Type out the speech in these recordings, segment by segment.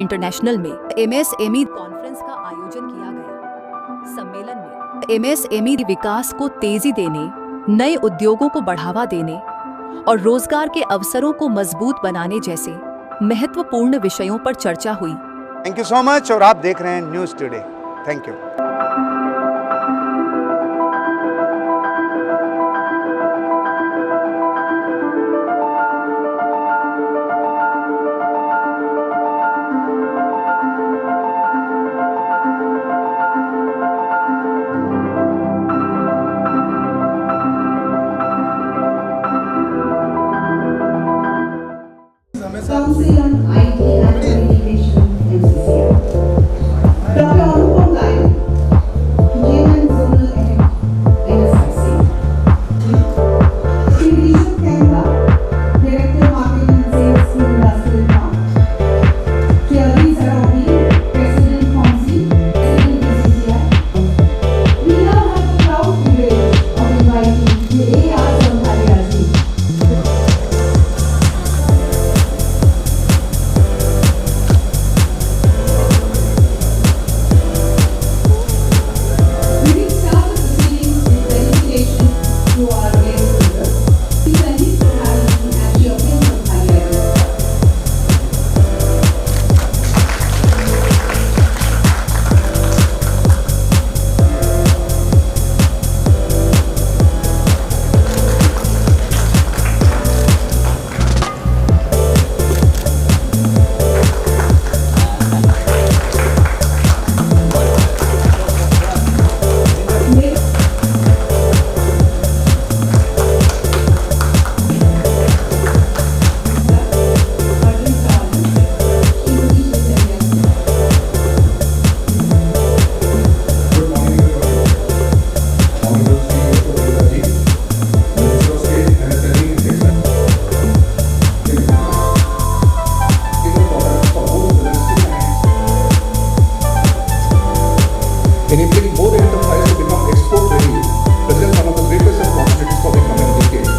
International में MSME conference का आयोजन किया गया। सम्मेलन में एमएसएमई विकास को तेजी देने, नए उद्योगों को बढ़ावा देने और रोजगार के अवसरों को मजबूत बनाने जैसे महत्वपूर्ण विषयों पर चर्चा हुई। Thank you so much. और आप देख रहे हैं news today. Thank you. Council on IT and Communication, MCCI. Dr. Anupam Gai, Chairman Zonal Head, NSIC. Sri Rishabh Kemba, Director Marketing and Sales, Industrial Park. Sri Ali Zarabi, President Fonsi, President BCCI. We now have the proud privilege of inviting the A.R. Samhaliaji. Enabling more enterprises to become export ready presents one of the greatest opportunities for the coming decade.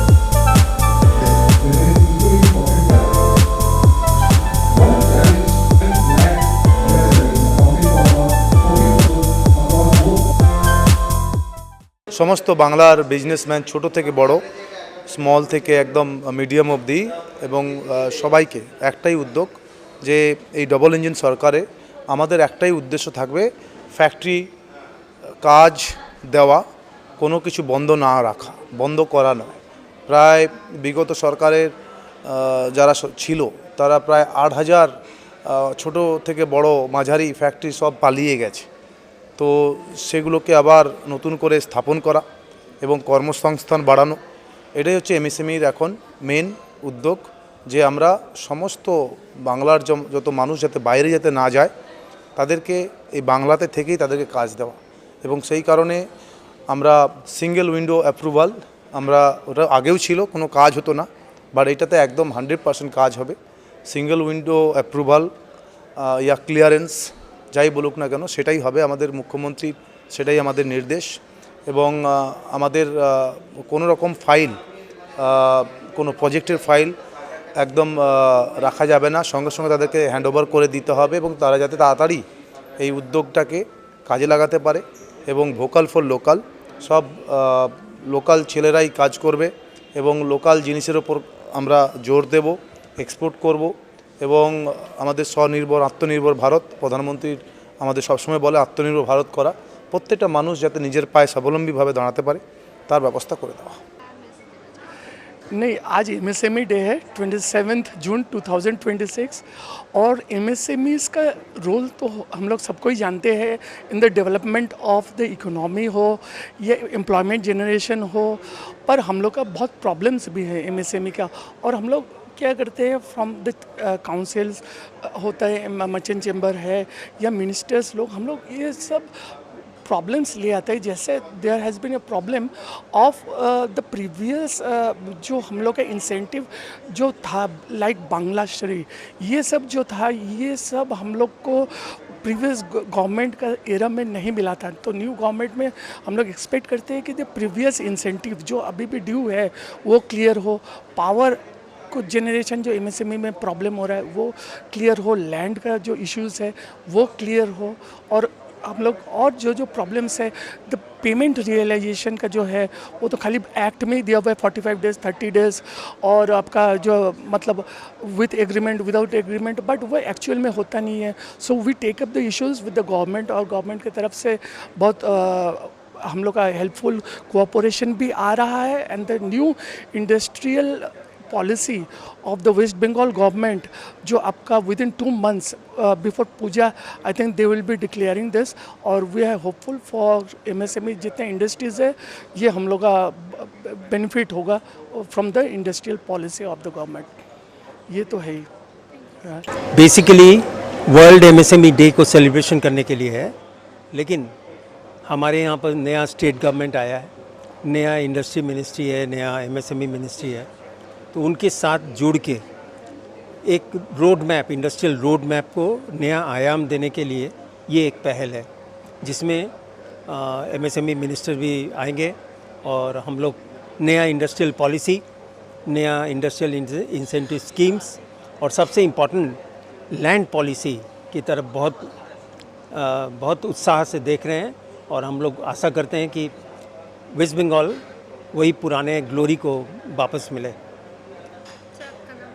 Equally important that one challenge lack accounting for সমস্ত বাংলার businessman ছোট থেকে বড়, small থেকে একদম medium অবধি এবং সবাইকে একটাই উদ্যোগ যে এই ডবল ইঞ্জিন সরকারে আমাদের একটাই উদ্দেশ্য থাকবে, ফ্যাক্টরি কাজ দেওয়া, কোনো কিছু বন্ধ না রাখা, বন্ধ করা নয়। প্রায় বিগত সরকারের যারা ছিল তারা প্রায় 8,000 ছোট থেকে বড় মাঝারি ফ্যাক্টরি সব পালিয়ে গেছে। তো সেগুলোকে আবার নতুন করে স্থাপন করা এবং কর্মসংস্থান বাড়ানো, এটাই হচ্ছে এমএসএমইর এখন মেন উদ্যোগ, যে আমরা সমস্ত বাংলার যত মানুষ যাতে বাইরে যেতে না যায় তাদেরকে এই বাংলাতে থেকেই তাদেরকে কাজ দেওয়া। এবং সেই কারণে আমরা সিঙ্গেল উইন্ডো অ্যাপ্রুভাল, আমরা ওটা আগেও ছিল, কোনো কাজ হতো না, বাট এটাতে একদম 100% কাজ হবে। সিঙ্গেল উইন্ডো অ্যাপ্রুভাল ইয়া ক্লিয়ারেন্স যাই বলুক না কেন সেটাই হবে আমাদের মুখ্যমন্ত্রীর, সেটাই আমাদের নির্দেশ। এবং আমাদের কোনো রকম ফাইল, কোনো প্রজেক্টের ফাইল একদম রাখা যাবে না, সঙ্গে সঙ্গে তাদেরকে হ্যান্ডওভার করে দিতে হবে এবং তারা যাতে তাড়াতাড়ি এই উদ্যোগটাকে কাজে লাগাতে পারে। এবং ভোকাল ফর লোকাল, সব লোকাল ছেলেরাই কাজ করবে এবং লোকাল জিনিসের ওপর আমরা জোর দেব, এক্সপোর্ট করব। এবং আমাদের স্বনির্ভর আত্মনির্ভর ভারত, প্রধানমন্ত্রীর আমাদের সবসময় বলে আত্মনির্ভর ভারত করা, প্রত্যেকটা মানুষ যাতে নিজের পায়ে স্বাবলম্বীভাবে দাঁড়াতে পারে তার ব্যবস্থা করে দেওয়া। नहीं, आज एमएसएमई डे है 27 जून 2026 और एमएसएमईज़ का रोल तो हम लोग सबको ही जानते हैं in the development of the economy हो या एम्प्लॉयमेंट जनरेशन हो, पर हम लोग का बहुत प्रॉब्लम्स भी है एमएसएमई का। और हम लोग क्या करते हैं फ्रॉम द काउंसिल्स होता है, मर्चेंट चैम्बर है या मिनिस्टर्स लोग, हम लोग ये सब प्रॉब्लम्स ले आते हैं। जैसे there has been a problem of the previous जो हम लोग का इंसेंटिव जो था, लाइक बांग्ला श्री, ये सब जो था, ये सब हम लोग को प्रीवियस गवर्नमेंट का एरा में नहीं मिला था। तो न्यू गवर्नमेंट में हम लोग एक्सपेक्ट करते हैं कि द प्रीवियस इंसेंटिव जो अभी भी ड्यू है वो क्लियर हो। पावर कुछ जनरेशन जो एमएसएमई में प्रॉब्लम हो रहा है वो क्लियर हो, लैंड का जो इश्यूज़ है वो क्लियर हो, और हम लोग और जो प्रॉब्लम्स है द पेमेंट रियलाइजेशन का जो है वो तो खाली एक्ट में ही दिया हुआ है 45 डेज़ 30 डेज़, और आपका जो मतलब with agreement without agreement, but वो एक्चुअल में होता नहीं है. So we take up the issues with the government, और गवर्नमेंट की तरफ से बहुत हम लोग का हेल्पफुल कोऑपरेशन भी आ रहा है. And the new industrial policy of the West Bengal government जो आपका within 2 months before Puja I think they will be declaring this, और we are hopeful for MSME जितने इंडस्ट्रीज़ है ये हम लोग का बेनिफिट होगा from the industrial policy of the government. ये तो है ही. बेसिकली वर्ल्ड एमएसएमई डे को सेलिब्रेशन करने के लिए है, लेकिन हमारे यहाँ पर नया स्टेट गवर्नमेंट आया है, नया इंडस्ट्री मिनिस्ट्री है, नया एमएसएमई मिनिस्ट्री है, तो उनके साथ जुड़ के एक road map, industrial road map को नया आयाम देने के लिए ये एक पहल है, जिसमें एमएसएमई मिनिस्टर भी आएंगे और हम लोग नया इंडस्ट्रियल पॉलिसी, नया इंडस्ट्रियल इंसेंटिव स्कीम्स और सबसे इम्पॉर्टेंट लैंड पॉलिसी की तरफ बहुत उत्साह से देख रहे हैं. और हम लोग आशा करते हैं कि वेस्ट बंगाल वही पुराने ग्लोरी को वापस मिले.